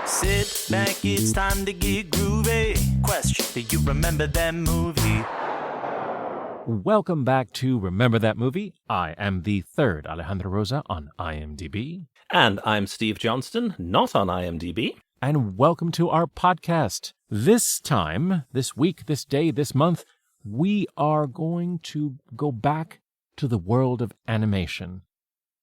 Sit back, it's time to get groovy. Question, do you remember that movie? Welcome back to Remember That Movie. I am the third Alejandro Rosa on IMDb. And I'm Steve Johnston, not on IMDb. And welcome to our podcast. This time, this week, this day, this month, we are going to go back to the world of animation.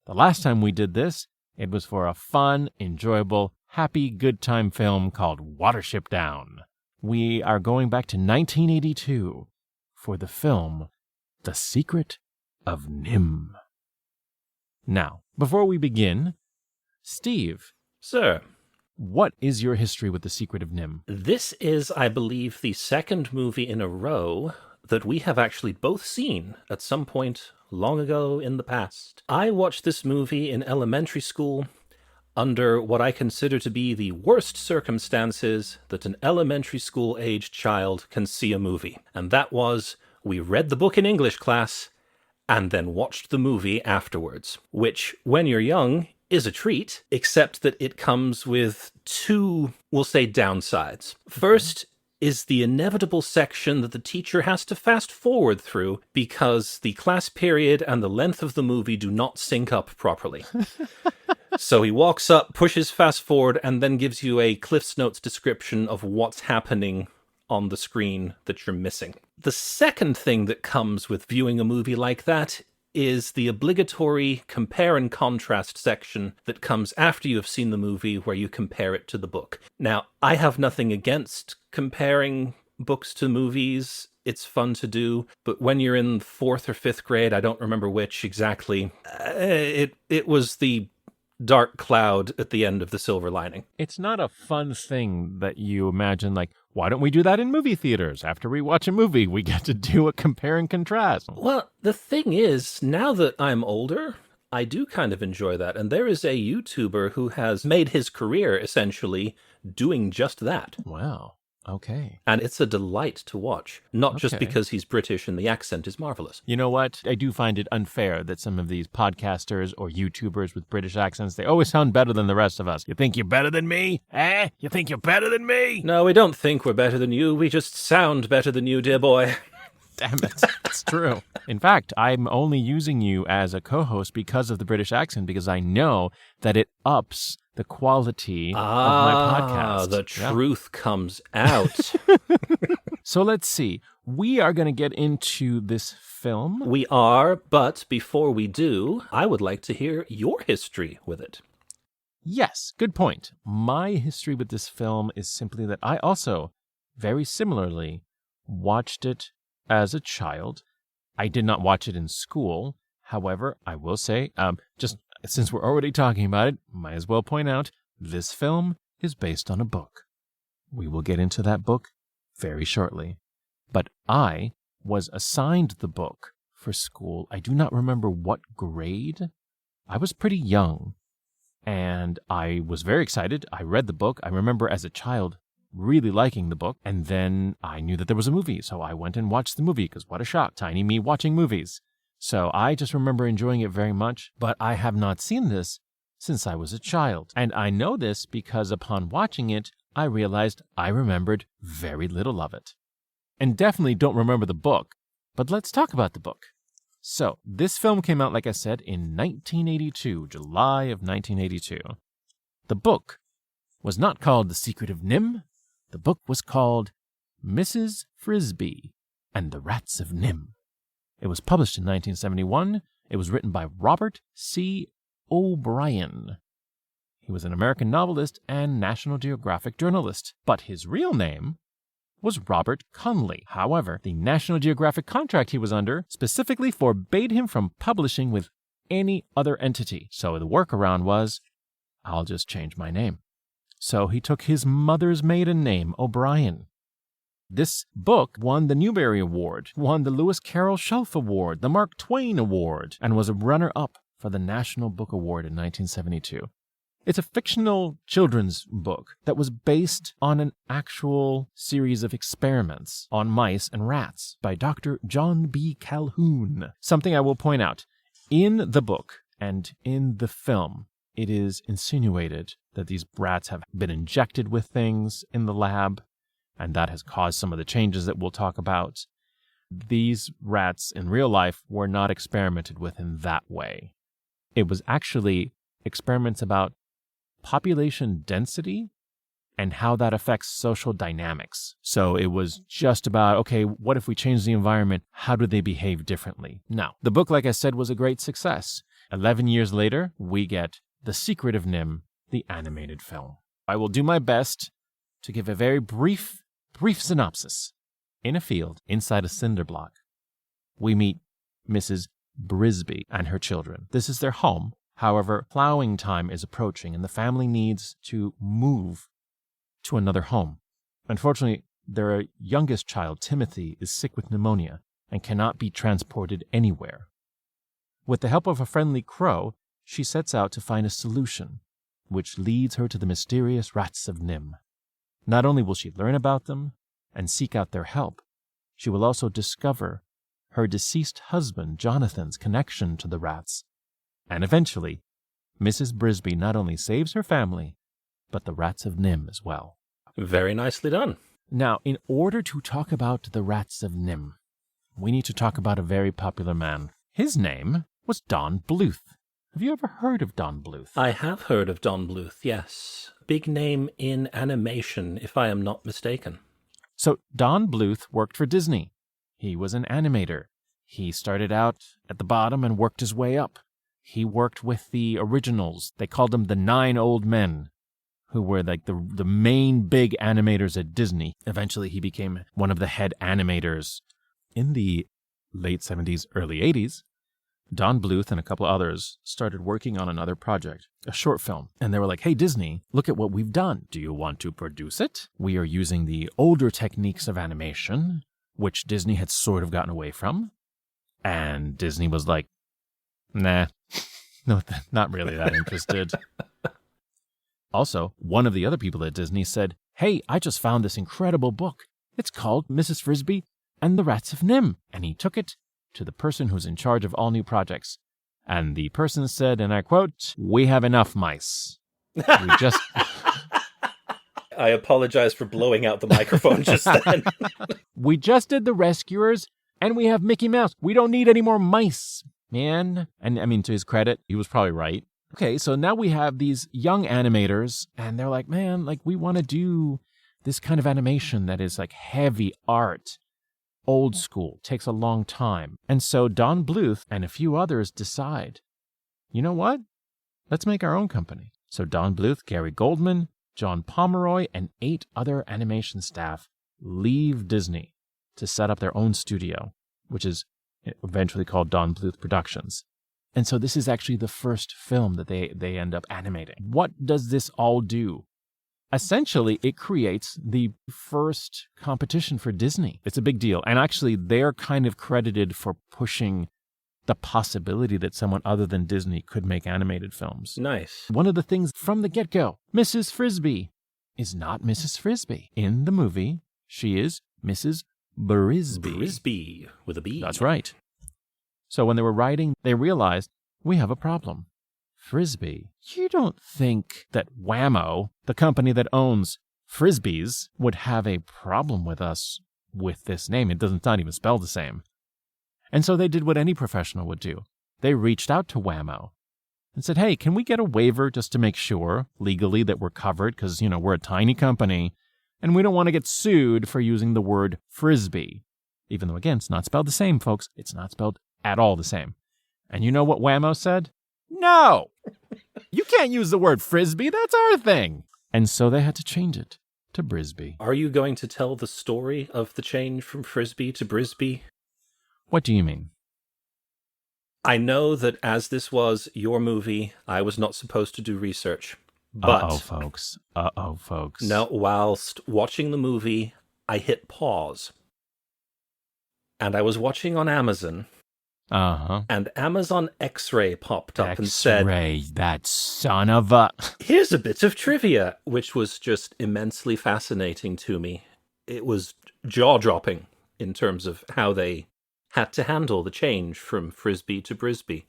The last time we did this, it was for a fun, enjoyable, happy, good time film called Watership Down. We are going back to 1982 for the film The Secret of NIMH. Now, before we begin, Steve. Sir. What is your history with The Secret of NIMH? This is, I believe, the second movie in a row that we have actually both seen at some point long ago in the past. I watched this movie in elementary school under what I consider to be the worst circumstances that an elementary school-aged child can see a movie. And that was, we read the book in English class and then watched the movie afterwards, which, when you're young, is a treat, except that it comes with two, we'll say, downsides. First is the inevitable section that the teacher has to fast forward through because the class period and the length of the movie do not sync up properly. So he walks up, pushes fast forward, and then gives you a Cliff's Notes description of what's happening on the screen that you're missing. The second thing that comes with viewing a movie like that is the obligatory compare and contrast section that comes after you have seen the movie where you compare it to the book. Now, I have nothing against comparing books to movies. It's fun to do, but when you're in 4th or 5th grade, I don't remember which exactly, it was the dark cloud at the end of The Silver Lining. It's not a fun thing that you imagine, like, why don't we do that in movie theaters? After we watch a movie, we get to do a compare and contrast. Well, the thing is, now that I'm older, I do kind of enjoy that. And there is a YouTuber who has made his career, essentially, doing just that. Wow. Okay. And it's a delight to watch, not just because he's British and the accent is marvelous. You know what? I do find it unfair that some of these podcasters or YouTubers with British accents, they always sound better than the rest of us. You think you're better than me? Eh? You think you're better than me? No, we don't think we're better than you. We just sound better than you, dear boy. Damn it. It's true. In fact, I'm only using you as a co-host because of the British accent, because I know that it ups the quality of my podcast. The truth comes out. So let's see. We are going to get into this film. We are, but before we do, I would like to hear your history with it. Yes, good point. My history with this film is simply that I also, very similarly, watched it as a child. I did not watch it in school. However, I will say, just since we're already talking about it, might as well point out, this film is based on a book. We will get into that book very shortly. But I was assigned the book for school. I do not remember what grade. I was pretty young, and I was very excited. I read the book. I remember as a child really liking the book, and then I knew that there was a movie, so I went and watched the movie, because what a shock, tiny me watching movies. So I just remember enjoying it very much, but I have not seen this since I was a child. And I know this because upon watching it, I realized I remembered very little of it. And definitely don't remember the book, but let's talk about the book. So, this film came out, like I said, in 1982, July of 1982. The book was not called The Secret of NIMH. The book was called Mrs. Frisbee and the Rats of NIMH. It was published in 1971. It was written by Robert C. O'Brien. He was an American novelist and National Geographic journalist, but his real name was Robert Conley. However, the National Geographic contract he was under specifically forbade him from publishing with any other entity. So the workaround was, I'll just change my name. So he took his mother's maiden name, O'Brien. This book won the Newbery Award, won the Lewis Carroll Shelf Award, the Mark Twain Award, and was a runner-up for the National Book Award in 1972. It's a fictional children's book that was based on an actual series of experiments on mice and rats by Dr. John B. Calhoun. Something I will point out, in the book and in the film, it is insinuated that these rats have been injected with things in the lab, and that has caused some of the changes that we'll talk about. These rats in real life were not experimented with in that way. It was actually experiments about population density and how that affects social dynamics. So it was just about, okay, what if we change the environment? How do they behave differently? Now, the book, like I said, was a great success. 11 years later, we get The Secret of NIMH, the animated film. I will do my best to give a very brief synopsis. In a field inside a cinder block, we meet Mrs. Brisby and her children. This is their home. However, plowing time is approaching and the family needs to move to another home. Unfortunately, their youngest child, Timothy, is sick with pneumonia and cannot be transported anywhere. With the help of a friendly crow, she sets out to find a solution, which leads her to the mysterious rats of NIMH. Not only will she learn about them and seek out their help, she will also discover her deceased husband, Jonathan's, connection to the rats. And eventually, Mrs. Brisby not only saves her family, but the rats of NIMH as well. Very nicely done. Now, in order to talk about the rats of NIMH, we need to talk about a very popular man. His name was Don Bluth. Have you ever heard of Don Bluth? I have heard of Don Bluth, yes. Big name in animation, if I am not mistaken. So Don Bluth worked for Disney. He was an animator. He started out at the bottom and worked his way up. He worked with the originals. They called them the 9 Old Men, who were like the main big animators at Disney. Eventually, he became one of the head animators. In the late 70s, early 80s, Don Bluth and a couple others started working on another project, a short film. And they were like, hey, Disney, look at what we've done. Do you want to produce it? We are using the older techniques of animation, which Disney had sort of gotten away from. And Disney was like, nah, no, not really that interested. Also, one of the other people at Disney said, hey, I just found this incredible book. It's called Mrs. Frisby and the Rats of NIMH. And he took it to the person who's in charge of all new projects. And the person said, and I quote, we have enough mice. I apologize for blowing out the microphone just then. We just did the Rescuers, and we have Mickey Mouse. We don't need any more mice, man. And I mean, to his credit, he was probably right. Okay, so now we have these young animators, and they're like, man, like, we want to do this kind of animation that is like heavy art, old school, takes a long time. And so Don Bluth and a few others decide, you know what? Let's make our own company. So Don Bluth, Gary Goldman, John Pomeroy, and 8 other animation staff leave Disney to set up their own studio, which is eventually called Don Bluth Productions. And so this is actually the first film that they end up animating. What does this all do? Essentially, it creates the first competition for Disney. It's a big deal. And actually, they're kind of credited for pushing the possibility that someone other than Disney could make animated films. Nice. One of the things from the get-go, Mrs. Frisby is not Mrs. Frisby. In the movie, she is Mrs. Brisby. Brisby with a B. That's right. So when they were writing, they realized, we have a problem. Frisby, you don't think that Whammo, the company that owns Frisbees, would have a problem with us with this name? It's not even spelled the same. And so they did what any professional would do. They reached out to Whammo and said, hey, can we get a waiver just to make sure legally that we're covered? Because, we're a tiny company and we don't want to get sued for using the word Frisbee. Even though, again, it's not spelled the same, folks. It's not spelled at all the same. And you know what Whammo said? No! You can't use the word Frisbee. That's our thing. And so they had to change it to Brisby. Are you going to tell the story of the change from Frisbee to Brisby? What do you mean? I know that as this was your movie, I was not supposed to do research. But Uh-oh, folks. No, whilst watching the movie, I hit pause. And I was watching on Amazon. Uh-huh. And Amazon X-Ray popped up and said, X-Ray, that son of a... Here's a bit of trivia, which was just immensely fascinating to me. It was jaw-dropping in terms of how they had to handle the change from Frisbee to Brisby.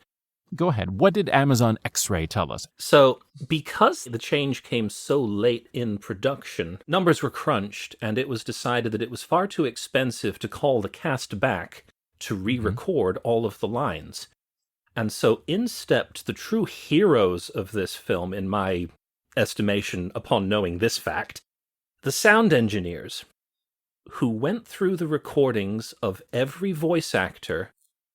Go ahead. What did Amazon X-Ray tell us? So, because the change came so late in production, numbers were crunched, and it was decided that it was far too expensive to call the cast back to re-record all of the lines. And so in stepped the true heroes of this film, in my estimation, upon knowing this fact, the sound engineers, who went through the recordings of every voice actor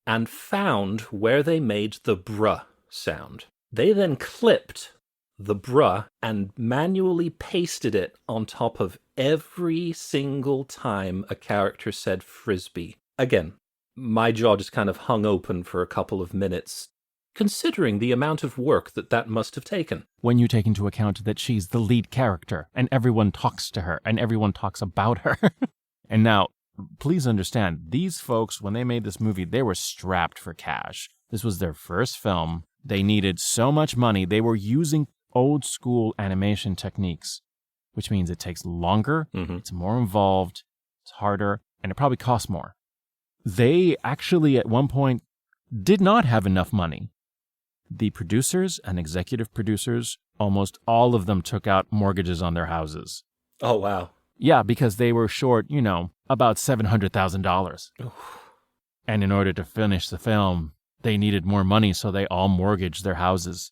and found where they made the bruh sound. They then clipped the bruh and manually pasted it on top of every single time a character said frisbee. Again, my jaw just kind of hung open for a couple of minutes, considering the amount of work that must have taken. When you take into account that she's the lead character, and everyone talks to her, and everyone talks about her. And now, please understand, these folks, when they made this movie, they were strapped for cash. This was their first film. They needed so much money. They were using old school animation techniques, which means it takes longer, it's more involved, it's harder, and it probably costs more. They actually, at one point, did not have enough money. The producers and executive producers, almost all of them took out mortgages on their houses. Oh, wow. Yeah, because they were short, about $700,000. And in order to finish the film, they needed more money, so they all mortgaged their houses,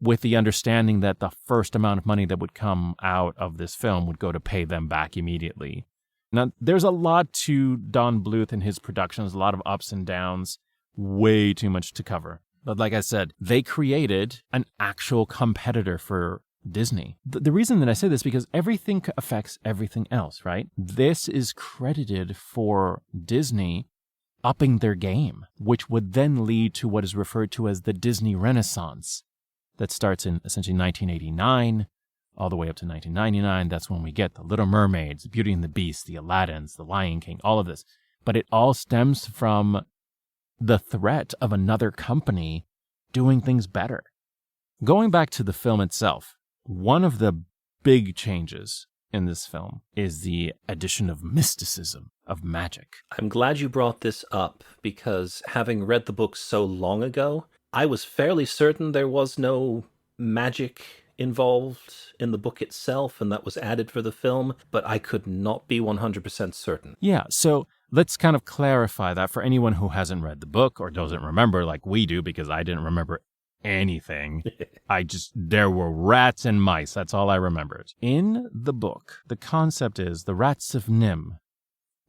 with the understanding that the first amount of money that would come out of this film would go to pay them back immediately. Now, there's a lot to Don Bluth and his productions, a lot of ups and downs, way too much to cover. But like I said, they created an actual competitor for Disney. The reason that I say this is because everything affects everything else, right? This is credited for Disney upping their game, which would then lead to what is referred to as the Disney Renaissance that starts in essentially 1989 all the way up to 1999. That's when we get the Little Mermaids, the Beauty and the Beast, the Aladdins, the Lion King, all of this. But it all stems from the threat of another company doing things better. Going back to the film itself, one of the big changes in this film is the addition of mysticism, of magic. I'm glad you brought this up, because having read the book so long ago, I was fairly certain there was no magic involved in the book itself, and that was added for the film, but I could not be 100% certain. Yeah, so let's kind of clarify that for anyone who hasn't read the book or doesn't remember like we do, because I didn't remember anything. There were rats and mice. That's all I remembered. In the book, the concept is the rats of NIMH.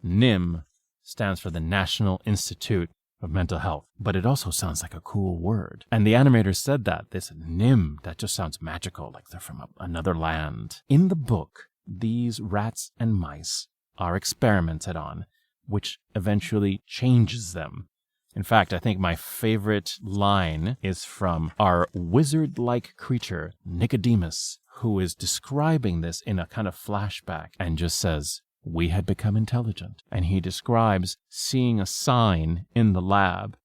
NIMH stands for the National Institute of Mental Health, but it also sounds like a cool word. And the animators said that, this NIMH, that just sounds magical, like they're from another land. In the book, these rats and mice are experimented on, which eventually changes them. In fact, I think my favorite line is from our wizard-like creature, Nicodemus, who is describing this in a kind of flashback and just says, "We had become intelligent." And he describes seeing a sign in the lab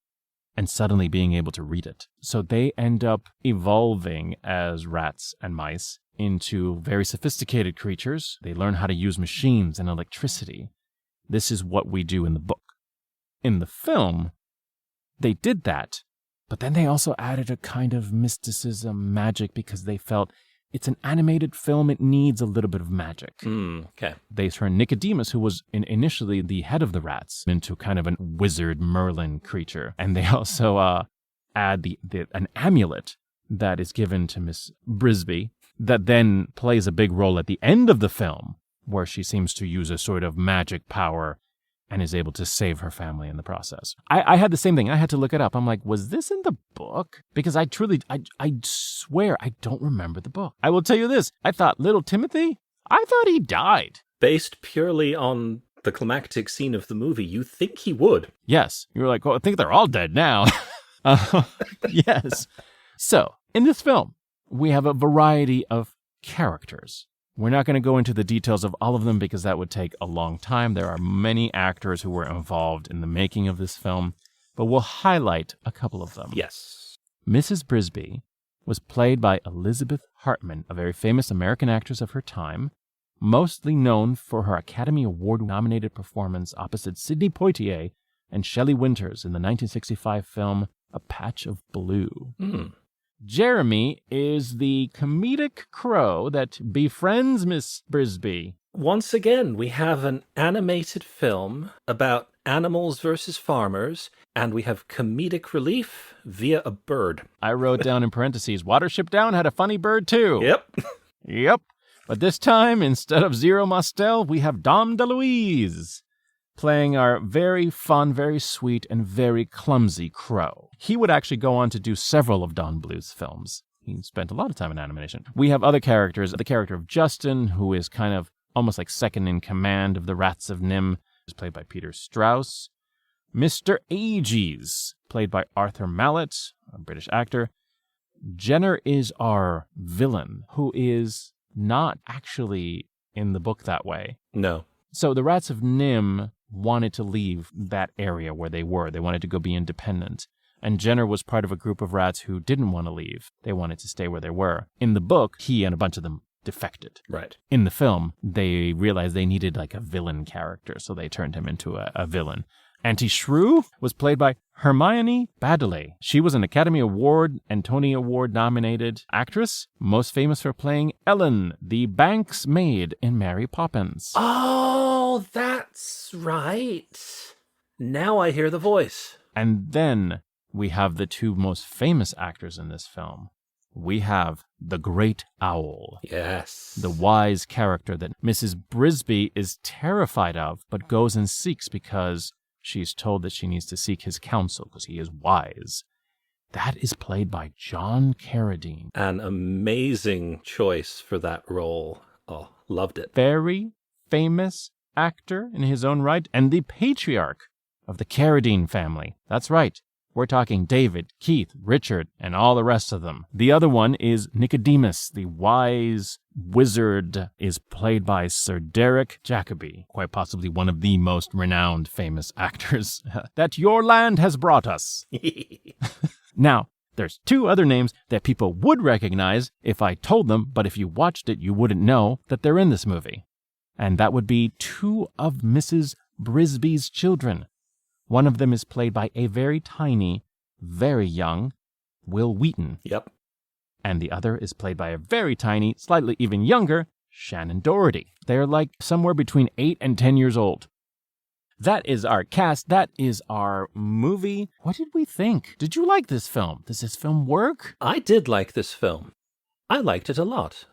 and suddenly being able to read it. So they end up evolving as rats and mice into very sophisticated creatures. They learn how to use machines and electricity. This is what we do in the book. In the film, they did that, but then they also added a kind of mysticism, magic, because they felt it's an animated film, it needs a little bit of magic. Okay. They turned Nicodemus, who was initially the head of the rats, into kind of a wizard Merlin creature. And they also add an amulet that is given to Miss Brisby that then plays a big role at the end of the film, where she seems to use a sort of magic power and is able to save her family in the process. I had the same thing. I had to look it up. I'm like, was this in the book? Because I swear I don't remember the book. I will tell you this. I thought little Timothy, I thought he died. Based purely on the climactic scene of the movie, you think he would. Yes. You were like, well, I think they're all dead now. Yes. So, in this film, we have a variety of characters. We're not going to go into the details of all of them because that would take a long time. There are many actors who were involved in the making of this film, but we'll highlight a couple of them. Yes. Mrs. Brisby was played by Elizabeth Hartman, a very famous American actress of her time, mostly known for her Academy Award-nominated performance opposite Sidney Poitier and Shelley Winters in the 1965 film a patch of blue. Hmm. Jeremy is the comedic crow that befriends Miss Brisby. Once again, we have an animated film about animals versus farmers, and we have comedic relief via a bird. I wrote down in parentheses, Watership Down had a funny bird too. Yep. Yep. But this time, instead of Zero Mostel, we have Dom DeLuise playing our very fun, very sweet, and very clumsy crow. He would actually go on to do several of Don Bluth's films. He spent a lot of time in animation. We have other characters. The character of Justin, who is kind of almost like second in command of the Rats of NIMH, is played by Peter Strauss. Mr. Ages, played by Arthur Mallet, a British actor. Jenner is our villain, who is not actually in the book that way. No. So the Rats of NIMH wanted to leave that area where they were. They wanted to go be independent. And Jenner was part of a group of rats who didn't want to leave. They wanted to stay where they were. In the book, he and a bunch of them defected. Right. In the film, they realized they needed like a villain character, so they turned him into a villain. Auntie Shrew was played by Hermione Baddeley. She was an Academy Award and Tony Award nominated actress, most famous for playing Ellen, the bank's maid in Mary Poppins. Oh, that's right. Now I hear the voice. And then we have the two most famous actors in this film. We have the Great Owl. Yes. The wise character that Mrs. Brisby is terrified of, but goes and seeks because she's told that she needs to seek his counsel because he is wise. That is played by John Carradine. An amazing choice for that role. Oh, loved it. Very famous actor in his own right, and the patriarch of the Carradine family. That's right. We're talking David, Keith, Richard, and all the rest of them. The other one is Nicodemus, the wise wizard, is played by Sir Derek Jacobi, quite possibly one of the most renowned famous actors that your land has brought us. Now, there's two other names that people would recognize if I told them, but if you watched it, you wouldn't know that they're in this movie. And that would be two of Mrs. Brisby's children. One of them is played by a very tiny, very young Will Wheaton. Yep. And the other is played by a very tiny, slightly even younger Shannon Doherty. They're like somewhere between 8 and 10 years old. That is our cast. That is our movie. What did we think? Did you like this film? Does this film work? I did like this film. I liked it a lot.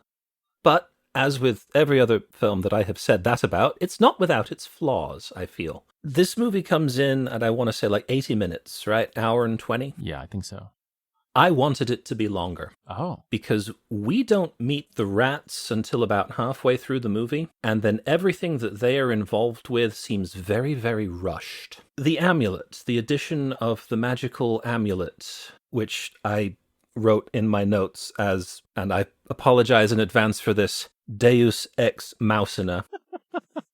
But as with every other film that I have said that about, it's not without its flaws, I feel. This movie comes in at, I want to say, like 80 minutes, right? Hour and 20? Yeah, I think so. I wanted it to be longer. Oh. Because we don't meet the rats until about halfway through the movie, and then everything that they are involved with seems very, very rushed. The amulet, the addition of the magical amulet, which I wrote in my notes as, and I apologize in advance for this, Deus ex machina.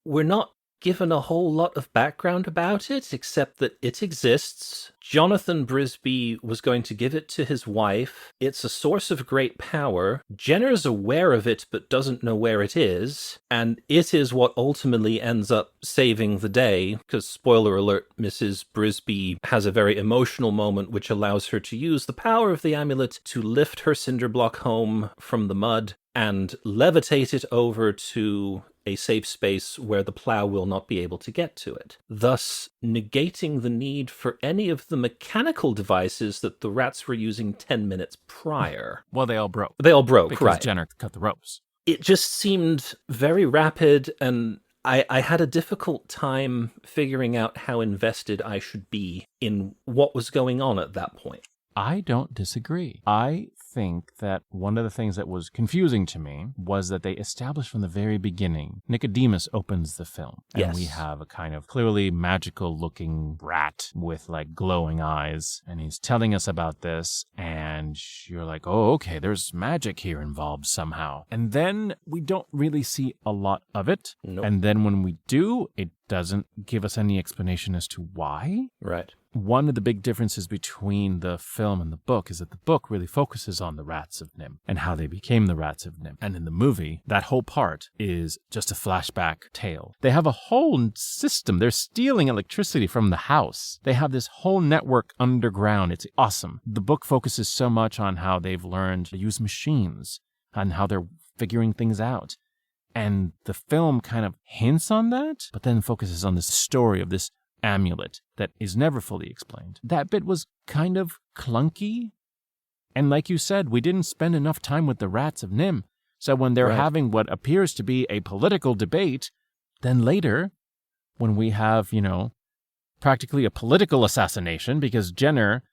We're not given a whole lot of background about it, except that it exists. Jonathan Brisby was going to give it to his wife. It's a source of great power. Jenner's aware of it, but doesn't know where it is. And it is what ultimately ends up saving the day, because, spoiler alert, Mrs. Brisby has a very emotional moment which allows her to use the power of the amulet to lift her cinder block home from the mud and levitate it over to a safe space where the plow will not be able to get to it, thus negating the need for any of the mechanical devices that the rats were using 10 minutes prior. Well, they all broke. They all broke, because right. Jenner cut the ropes. It just seemed very rapid, and I had a difficult time figuring out how invested I should be in what was going on at that point. I don't disagree. I think that one of the things that was confusing to me was that they established from the very beginning, Nicodemus opens the film. And Yes. we have a kind of clearly magical looking rat with like glowing eyes. And he's telling us about this. And you're like, oh, okay, there's magic here involved somehow. And then we don't really see a lot of it. Nope. And then when we do, it doesn't give us any explanation as to why. Right. One of the big differences between the film and the book is that the book really focuses on the rats of NIMH and how they became the rats of NIMH. And in the movie, that whole part is just a flashback tale. They have a whole system. They're stealing electricity from the house. They have this whole network underground. It's awesome. The book focuses so much on how they've learned to use machines and how they're figuring things out. And the film kind of hints on that, but then focuses on the story of this amulet that is never fully explained. That bit was kind of clunky. And like you said, we didn't spend enough time with the rats of NIMH. So when they're having what appears to be a political debate, then later, when we have, practically a political assassination because Jenner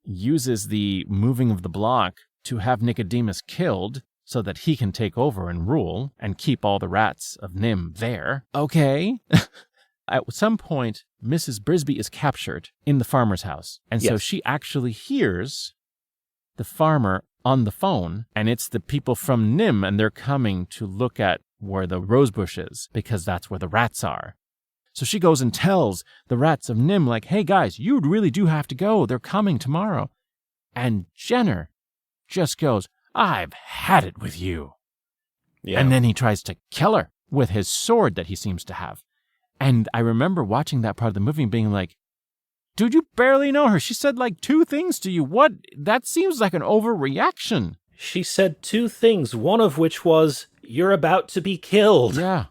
uses the moving of the block to have Nicodemus killed so that he can take over and rule and keep all the rats of NIMH there. Okay. At some point, Mrs. Brisby is captured in the farmer's house. And so she actually hears the farmer on the phone, and it's the people from NIMH, and they're coming to look at where the rosebush is because that's where the rats are. So she goes and tells the rats of NIMH, like, hey guys, you really do have to go. They're coming tomorrow. And Jenner just goes, I've had it with you. Yeah. And then he tries to kill her with his sword that he seems to have. And I remember watching that part of the movie and being like, dude, you barely know her. She said like 2 things to you. What? That seems like an overreaction. She said 2 things, one of which was, you're about to be killed. Yeah.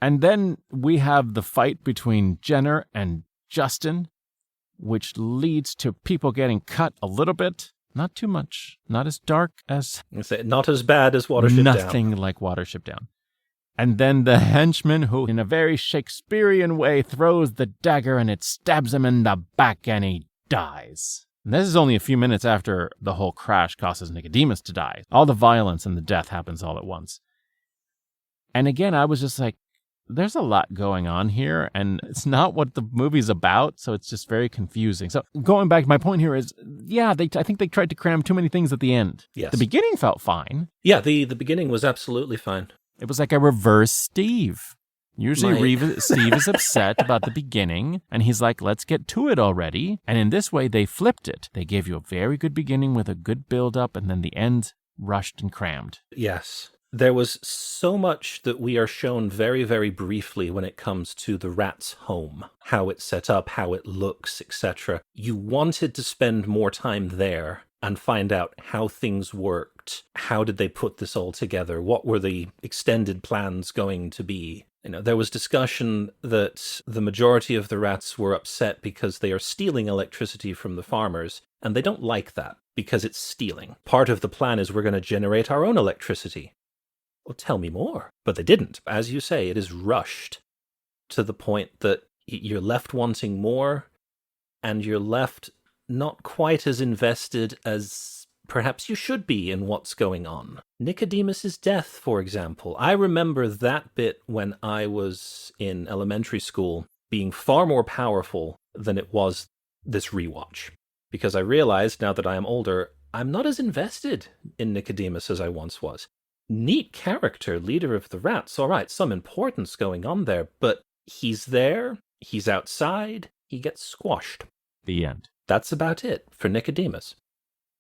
And then we have the fight between Jenner and Justin, which leads to people getting cut a little bit. Not too much. Not as dark as... Not as bad as Watership Down. Nothing like Watership Down. And then the henchman, who in a very Shakespearean way throws the dagger and it stabs him in the back and he dies. And this is only a few minutes after the whole crash causes Nicodemus to die. All the violence and the death happens all at once. And again, I was just like, there's a lot going on here, and it's not what the movie's about, so it's just very confusing. So going back, my point here is, I think they tried to cram too many things at the end. Yes. The beginning felt fine. Yeah, the beginning was absolutely fine. It was like a reverse Steve. Usually Steve is upset about the beginning, and he's like, let's get to it already. And in this way, they flipped it. They gave you a very good beginning with a good build-up, and then the end rushed and crammed. Yes. There was so much that we are shown very, very briefly when it comes to the rat's home, how it's set up, how it looks, etc. You wanted to spend more time there and find out how things worked. How did they put this all together? What were the extended plans going to be? There was discussion that the majority of the rats were upset because they are stealing electricity from the farmers, and they don't like that because it's stealing. Part of the plan is we're going to generate our own electricity. Well, tell me more. But they didn't. As you say, it is rushed to the point that you're left wanting more, and you're left not quite as invested as perhaps you should be in what's going on. Nicodemus's death, for example. I remember that bit when I was in elementary school being far more powerful than it was this rewatch. Because I realized, now that I am older, I'm not as invested in Nicodemus as I once was. Neat character, leader of the rats. All right, some importance going on there, but he's there, he's outside, he gets squashed. The end. That's about it for Nicodemus.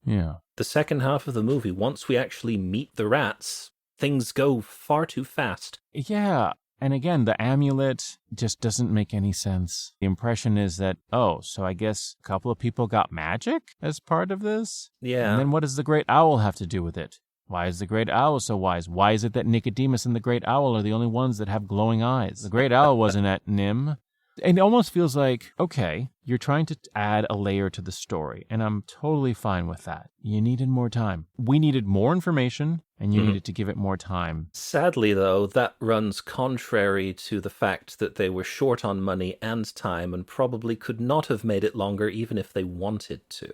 Yeah. The second half of the movie, once we actually meet the rats, things go far too fast. Yeah. And again, the amulet just doesn't make any sense. The impression is that, so I guess a couple of people got magic as part of this? Yeah. And then what does the Great Owl have to do with it? Why is the Great Owl so wise? Why is it that Nicodemus and the Great Owl are the only ones that have glowing eyes? The Great Owl wasn't at NIMH. And it almost feels like, okay, you're trying to add a layer to the story, and I'm totally fine with that. You needed more time. We needed more information, and you needed to give it more time. Sadly, though, that runs contrary to the fact that they were short on money and time and probably could not have made it longer even if they wanted to.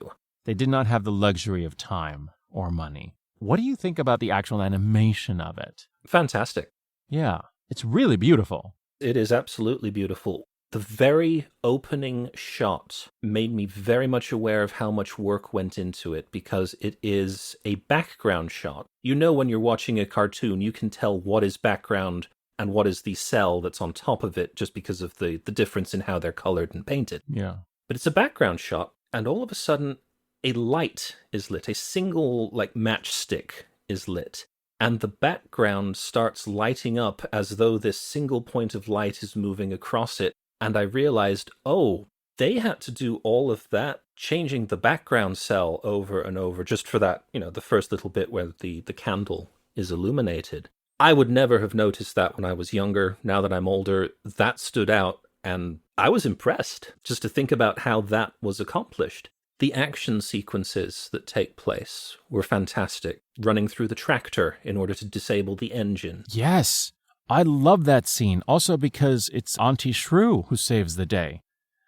They did not have the luxury of time or money. What do you think about the actual animation of it? Fantastic. Yeah, it's really beautiful. It is absolutely beautiful. The very opening shot made me very much aware of how much work went into it because it is a background shot. When you're watching a cartoon, you can tell what is background, and what is the cell that's on top of it, just because of the difference in how they're colored and painted. Yeah. But it's a background shot, and all of a sudden, a light is lit. A single, matchstick is lit. And the background starts lighting up as though this single point of light is moving across it. And I realized, oh, they had to do all of that, changing the background cell over and over, just for that, the first little bit where the candle is illuminated. I would never have noticed that when I was younger. Now that I'm older, that stood out, and I was impressed just to think about how that was accomplished. The action sequences that take place were fantastic, running through the tractor in order to disable the engine. Yes, I love that scene, also because it's Auntie Shrew who saves the day.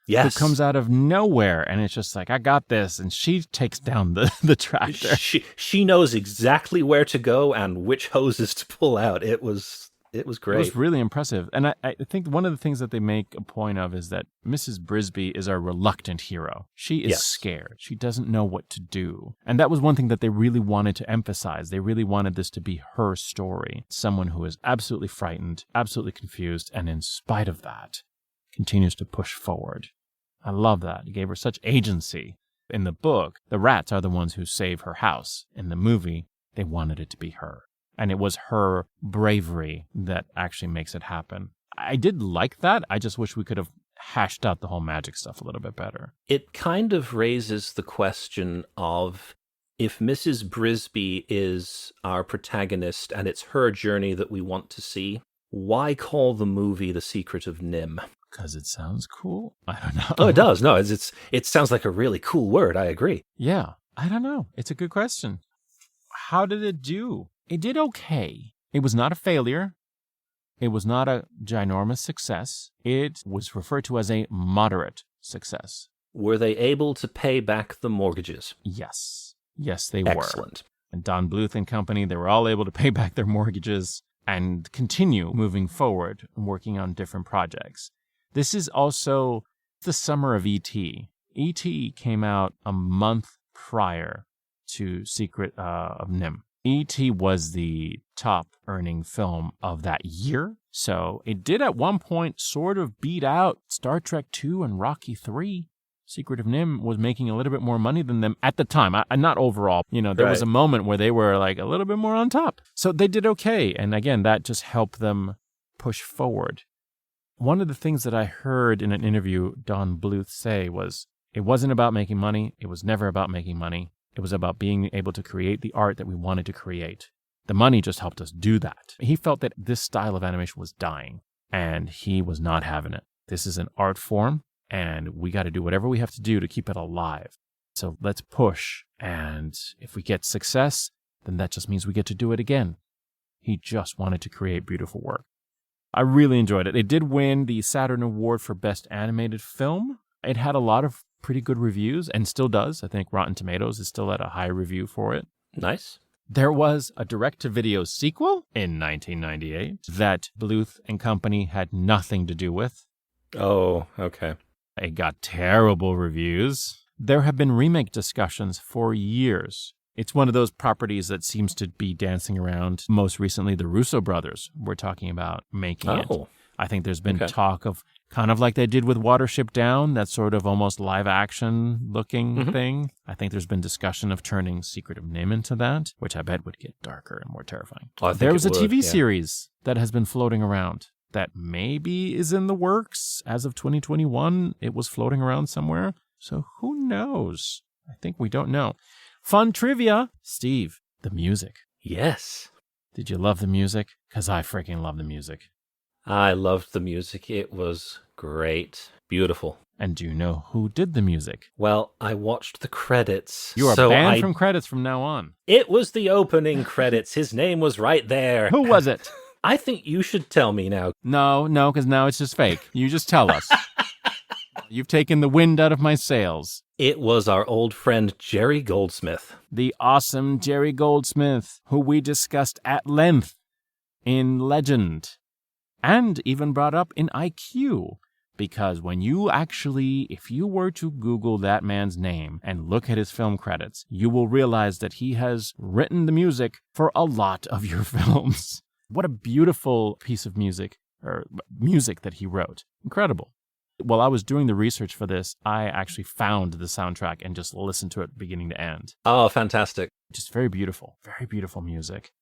Yes. Who comes out of nowhere, and it's just like, I got this, and she takes down the tractor. She knows exactly where to go and which hoses to pull out. It was great. It was really impressive. And I think one of the things that they make a point of is that Mrs. Brisby is our reluctant hero. She is scared. She doesn't know what to do. And that was one thing that they really wanted to emphasize. They really wanted this to be her story. Someone who is absolutely frightened, absolutely confused, and in spite of that, continues to push forward. I love that. It gave her such agency. In the book, the rats are the ones who save her house. In the movie, they wanted it to be her. And it was her bravery that actually makes it happen. I did like that. I just wish we could have hashed out the whole magic stuff a little bit better. It kind of raises the question of, if Mrs. Brisby is our protagonist and it's her journey that we want to see, why call the movie The Secret of NIMH? Because it sounds cool? I don't know. Oh, it does. No, it sounds like a really cool word. I agree. Yeah, I don't know. It's a good question. How did it do? It did okay. It was not a failure. It was not a ginormous success. It was referred to as a moderate success. Were they able to pay back the mortgages? Yes. Yes, they were. Excellent. And Don Bluth and company, they were all able to pay back their mortgages and continue moving forward and working on different projects. This is also the summer of E.T. E.T. came out a month prior to Secret of NIMH. E.T. was the top earning film of that year, so it did at one point sort of beat out Star Trek II and Rocky III. Secret of NIMH was making a little bit more money than them at the time. Not overall. There was a moment where they were like a little bit more on top. So they did okay, and again, that just helped them push forward. One of the things that I heard in an interview Don Bluth say was, it wasn't about making money. It was never about making money. It was about being able to create the art that we wanted to create. The money just helped us do that. He felt that this style of animation was dying, and he was not having it. This is an art form, and we got to do whatever we have to do to keep it alive. So let's push, and if we get success, then that just means we get to do it again. He just wanted to create beautiful work. I really enjoyed it. It did win the Saturn Award for Best Animated Film. It had a lot of pretty good reviews, and still does. I think Rotten Tomatoes is still at a high review for it. Nice. There was a direct-to-video sequel in 1998 that Bluth and company had nothing to do with. Oh, okay. It got terrible reviews. There have been remake discussions for years. It's one of those properties that seems to be dancing around. Most recently, the Russo brothers were talking about making it. I think there's been talk of kind of like they did with Watership Down, that sort of almost live-action looking thing. I think there's been discussion of turning Secret of NIMH into that, which I bet would get darker and more terrifying. There was a TV series that has been floating around that maybe is in the works. As of 2021, it was floating around somewhere. So who knows? I think we don't know. Fun trivia. Steve, the music. Yes. Did you love the music? Because I freaking love the music. I loved the music. It was great. Beautiful. And do you know who did the music? Well, I watched the credits. You are banned from credits from now on. It was the opening credits. His name was right there. Who was it? I think you should tell me now. No, because now it's just fake. You just tell us. You've taken the wind out of my sails. It was our old friend Jerry Goldsmith. The awesome Jerry Goldsmith, who we discussed at length in Legend. And even brought up in IQ, because when you actually, if you were to Google that man's name and look at his film credits, you will realize that he has written the music for a lot of your films. What a beautiful piece of music, or music that he wrote. Incredible. While I was doing the research for this, I actually found the soundtrack and just listened to it beginning to end. Oh, fantastic. Just very beautiful music.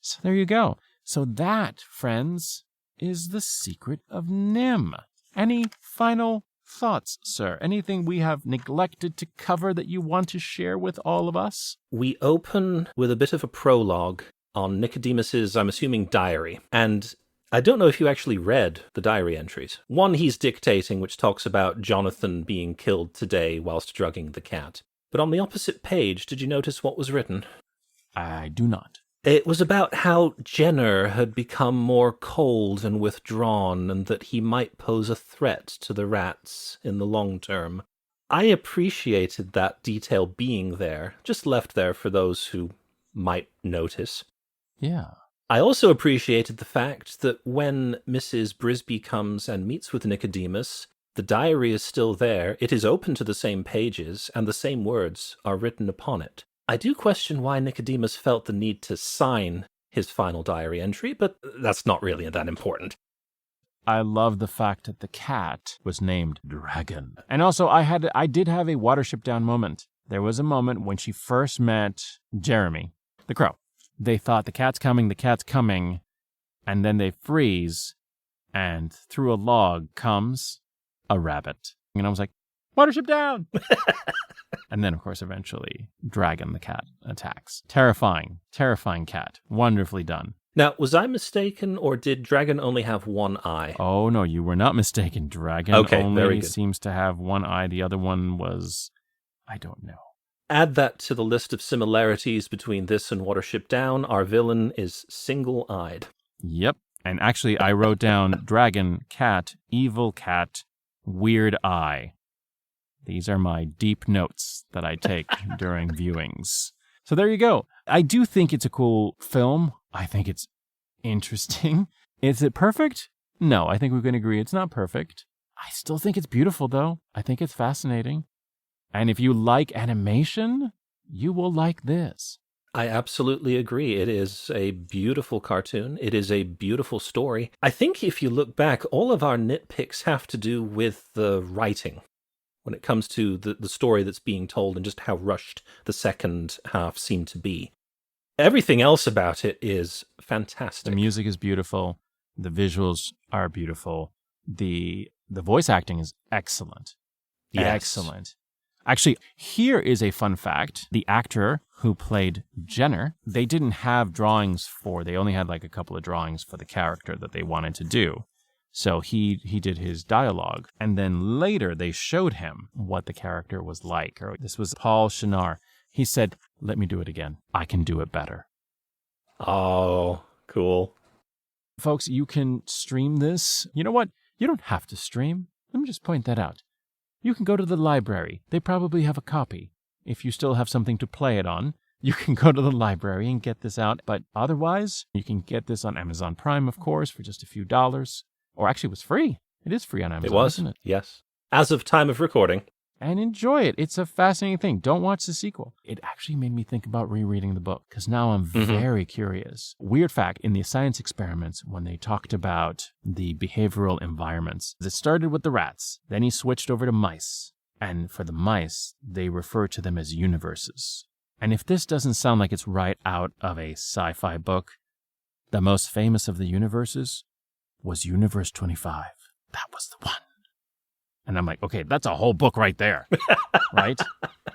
So there you go. So that, friends, is the secret of NIMH. Any final thoughts, sir? Anything we have neglected to cover that you want to share with all of us? We open with a bit of a prologue on Nicodemus's, I'm assuming, diary. And I don't know if you actually read the diary entries. One he's dictating, which talks about Jonathan being killed today whilst drugging the cat. But on the opposite page, did you notice what was written? I do not. It was about how Jenner had become more cold and withdrawn, and that he might pose a threat to the rats in the long term. I appreciated that detail being there, just left there for those who might notice. Yeah. I also appreciated the fact that when Mrs. Brisby comes and meets with Nicodemus, the diary is still there, it is open to the same pages, and the same words are written upon it. I do question why Nicodemus felt the need to sign his final diary entry, but that's not really that important. I love the fact that the cat was named Dragon. And also, I did have a Watership Down moment. There was a moment when she first met Jeremy, the crow. They thought the cat's coming, and then they freeze, and through a log comes a rabbit. And I was like, Watership Down! And then, of course, eventually, Dragon the cat attacks. Terrifying cat. Wonderfully done. Now, was I mistaken, or did Dragon only have one eye? Oh, no, you were not mistaken. Dragon only seems to have one eye. The other one was, I don't know. Add that to the list of similarities between this and Watership Down. Our villain is single-eyed. Yep. And actually, I wrote down Dragon, cat, evil cat, weird eye. These are my deep notes that I take during viewings. So there you go. I do think it's a cool film. I think it's interesting. Is it perfect? No, I think we can agree it's not perfect. I still think it's beautiful, though. I think it's fascinating. And if you like animation, you will like this. I absolutely agree. It is a beautiful cartoon. It is a beautiful story. I think if you look back, all of our nitpicks have to do with the writing when it comes to the story that's being told and just how rushed the second half seemed to be. Everything else about it is fantastic. The music is beautiful. The visuals are beautiful. The voice acting is excellent. Yes. Excellent. Actually, here is a fun fact. The actor who played Jenner, they didn't have drawings they only had like a couple of drawings for the character that they wanted to do. So he did his dialogue. And then later they showed him what the character was like. This was Paul Shinar. He said, let me do it again. I can do it better. Oh, cool. Folks, you can stream this. You know what? You don't have to stream. Let me just point that out. You can go to the library. They probably have a copy. If you still have something to play it on, you can go to the library and get this out. But otherwise, you can get this on Amazon Prime, of course, for just a few dollars. Or actually, it was free. It is free on Amazon, it was, isn't it? Yes. As of time of recording. And enjoy it. It's a fascinating thing. Don't watch the sequel. It actually made me think about rereading the book, because now I'm very curious. Weird fact, in the science experiments, when they talked about the behavioral environments, it started with the rats. Then he switched over to mice. And for the mice, they refer to them as universes. And if this doesn't sound like it's right out of a sci-fi book, the most famous of the universes was Universe 25. That was the one. And I'm like, okay, that's a whole book right there, right?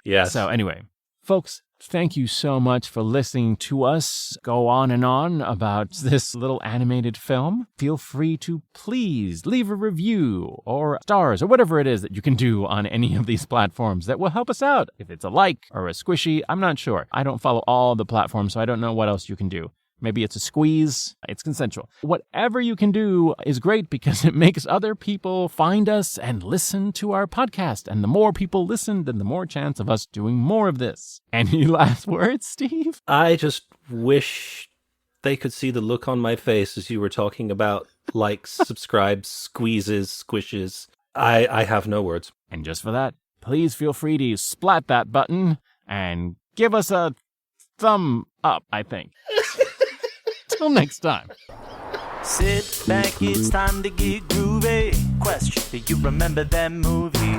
Yes. So anyway, folks, thank you so much for listening to us go on and on about this little animated film. Feel free to please leave a review or stars or whatever it is that you can do on any of these platforms that will help us out. If it's a like or a squishy, I'm not sure. I don't follow all the platforms, so I don't know what else you can do. Maybe it's a squeeze. It's consensual. Whatever you can do is great because it makes other people find us and listen to our podcast. And the more people listen, then the more chance of us doing more of this. Any last words, Steve? I just wish they could see the look on my face as you were talking about likes, subscribes, squeezes, squishes. I have no words. And just for that, please feel free to splat that button and give us a thumb up, I think. Until next time. Sit back, it's time to get groovy. Question, do you remember that movie?